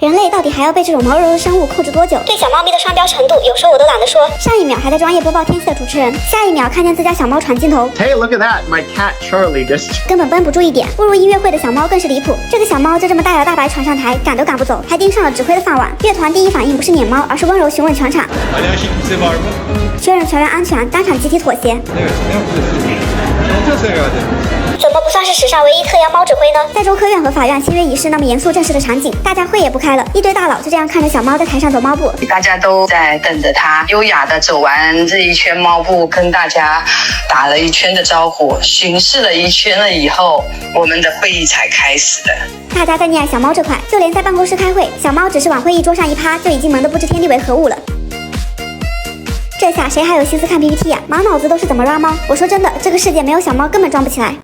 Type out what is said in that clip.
人类到底还要被这种毛茸茸的生物控制多久？对小猫咪的双标程度，有时候我都懒得说。上一秒还在专业播报天气的主持人，下一秒看见自家小猫传镜头。Hey, look at that! My cat Charlie just 根本绷不住一点。步入音乐会的小猫更是离谱，这个小猫就这么大摇大摆闯上台，赶都赶不走，还盯上了指挥的饭碗。乐团第一反应不是撵猫，而是温柔询问全场，确认全员安全，当场集体妥协。怎么不算是史上唯一特邀猫指挥呢？在中科院和法院签约仪式那么严肃正式的场景，大家会也不开了，一堆大佬就这样看着小猫在台上走猫步，大家都在等着它优雅的走完这一圈猫步，跟大家打了一圈的招呼，巡视了一圈了以后，我们的会议才开始的。大家在溺爱小猫这块，就连在办公室开会，小猫只是往会议桌上一趴，就已经萌得不知天地为何物了。这下谁还有心思看 PPT 呀？满脑子都是怎么抓猫。我说真的，这个世界没有小猫根本装不起来。